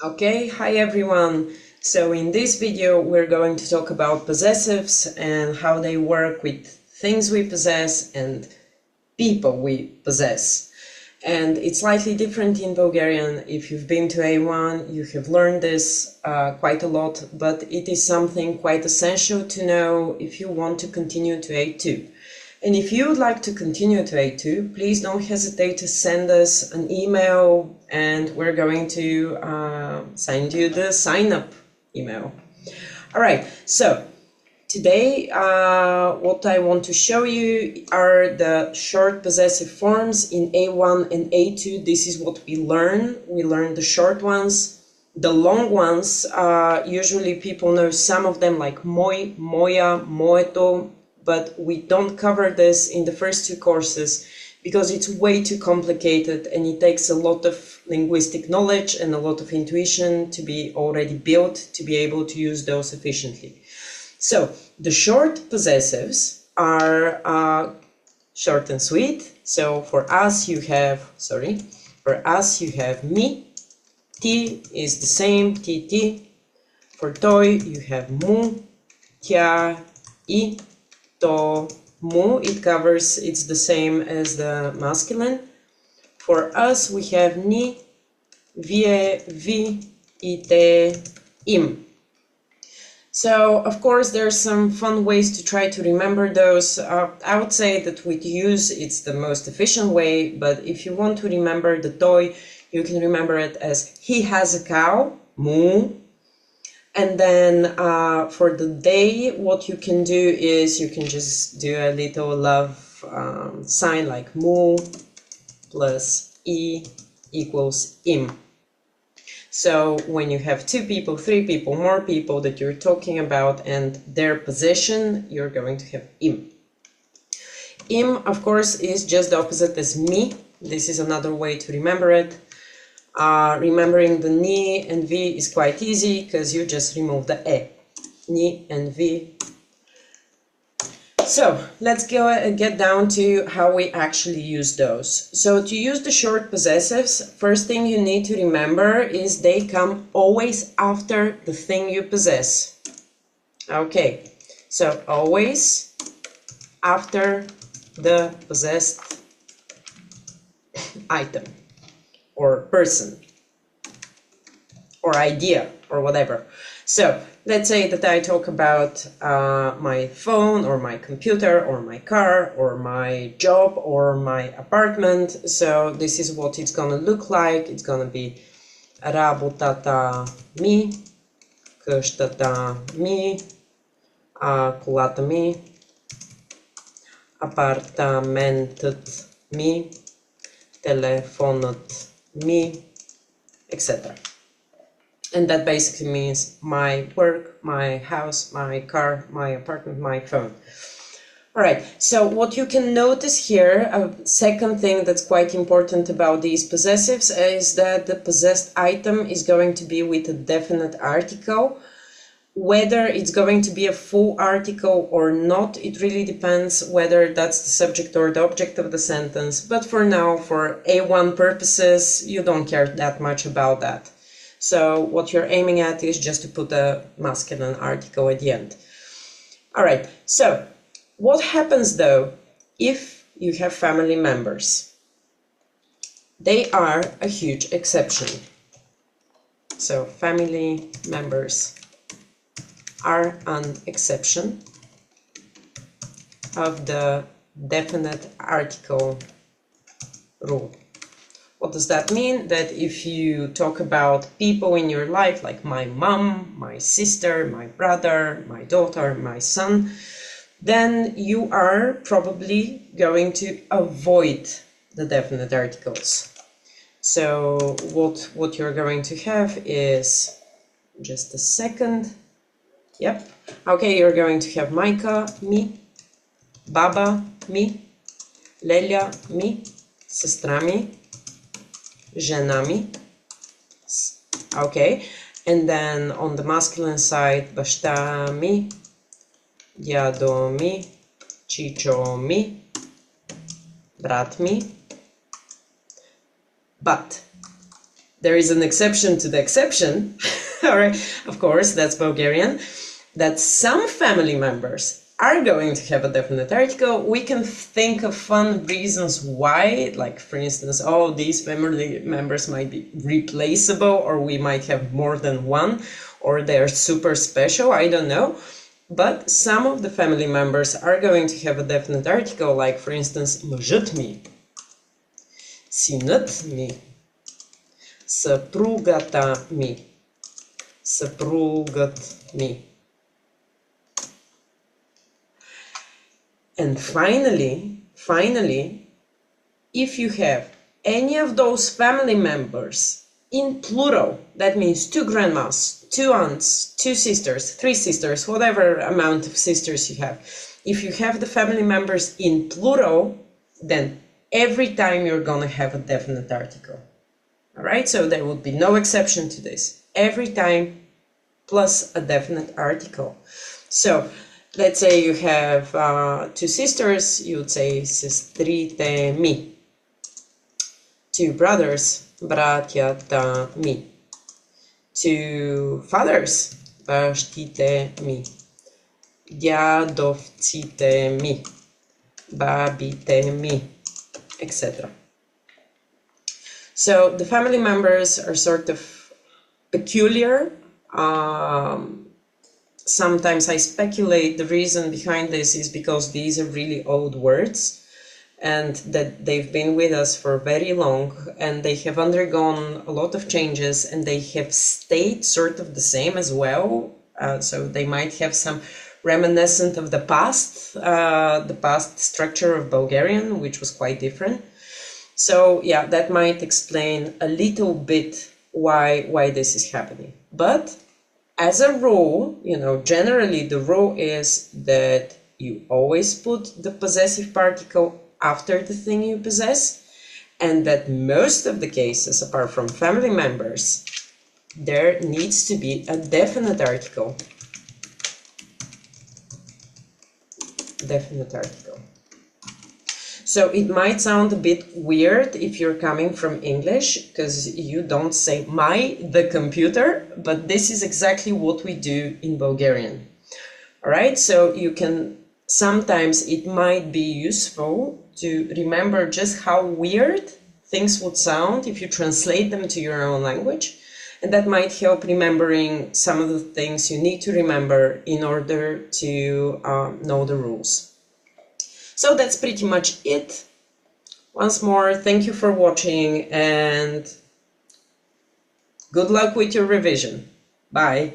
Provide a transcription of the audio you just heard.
Okay, hi everyone. So in this video we're going to talk about possessives and how they work with things we possess and people we possess. And it's slightly different in Bulgarian. If you've been to A1, you have learned this quite a lot, but it is something quite essential to know if you want to continue to A2. And if you would like to continue to A2, please don't hesitate to send us an email and we're going to send you the sign-up email. All right, so today what I want to show you are the short possessive forms in A1 and A2. This is what we learn. We learn the short ones. The long ones, usually people know some of them like moi, moja, moeto, but we don't cover this in the first two courses because it's way too complicated and it takes a lot of linguistic knowledge and a lot of intuition to be already built to be able to use those efficiently. So the short possessives are short and sweet. So for us you have mi, ti is the same, ti. For toy you have mu, tja, I. To, mu, it's the same as the masculine. For us, we have ni, vie, vi, ite, im. So, of course, there's some fun ways to try to remember those. I would say that with use, it's the most efficient way, but if you want to remember the toy, you can remember it as he has a cow, mu. And then for the day, what you can do is you can just do a little love sign like mu plus I equals im. So when you have two people, three people, more people that you're talking about and their possession, you're going to have im. Im, of course, is just the opposite as mi. This is another way to remember it. Remembering the ni and vi is quite easy because you just remove the e. Ni and vi. So let's get down to how we actually use those. So to use the short possessives, first thing you need to remember is they come always after the thing you possess. Okay, so always after the possessed item or person or idea or whatever. So let's say that I talk about my phone or my computer or my car or my job or my apartment. So this is what it's gonna look like. It's gonna be работата ми, къщата ми, колата ми, апартаментът ми, телефонът mi, etc. And that basically means my work, my house, my car, my apartment, my phone. All right, so what you can notice here, a second thing that's quite important about these possessives is that the possessed item is going to be with a definite article. Whether it's going to be a full article or not, it really depends whether that's the subject or the object of the sentence. But for now, for A1 purposes, you don't care that much about that. So what you're aiming at is just to put a masculine article at the end. All right, so what happens though if you have family members? They are a huge exception. So family members are an exception of the definite article rule. What does that mean? That if you talk about people in your life, like my mom, my sister, my brother, my daughter, my son, then you are probably going to avoid the definite articles. So what you're going to have is, just a second. Yep. Okay, you're going to have Maika, mi, baba, mi, Lelia, mi, сестра ми, жена ми. Okay, and then on the masculine side, баща ми, дядо ми, чичо ми, брат ми. But there is an exception to the exception, all right, of course, that's Bulgarian, that some family members are going to have a definite article. We can think of fun reasons why, like for instance, oh, these family members might be replaceable, or we might have more than one, or they're super special, I don't know. But some of the family members are going to have a definite article, like for instance, мъжът ми, синът ми, съпругата ми, съпругът ми. And finally, if you have any of those family members in plural, that means 2 grandmas, 2 aunts, 2 sisters, 3 sisters, whatever amount of sisters you have. If you have the family members in plural, then every time you're gonna have a definite article. All right, so there would be no exception to this. Every time plus a definite article. So let's say you have 2 sisters, you would say сестрите ми. 2 brothers, братята ми. 2 fathers, бащите ми. Дядовците ми. Бабите ми, etc. So the family members are sort of peculiar. Sometimes I speculate the reason behind this is because these are really old words and that they've been with us for very long, and they have undergone a lot of changes, and they have stayed sort of the same as well. So they might have some reminiscent of the past structure of Bulgarian, which was quite different. So yeah, that might explain a little bit why this is happening. But as a rule, you know, generally the rule is that you always put the possessive particle after the thing you possess, and that most of the cases, apart from family members, there needs to be a definite article. Definite article. So it might sound a bit weird if you're coming from English, because you don't say the computer, but this is exactly what we do in Bulgarian. All right, so you can, sometimes it might be useful to remember just how weird things would sound if you translate them to your own language. And that might help remembering some of the things you need to remember in order to know the rules. So that's pretty much it. Once more, thank you for watching, and good luck with your revision. Bye.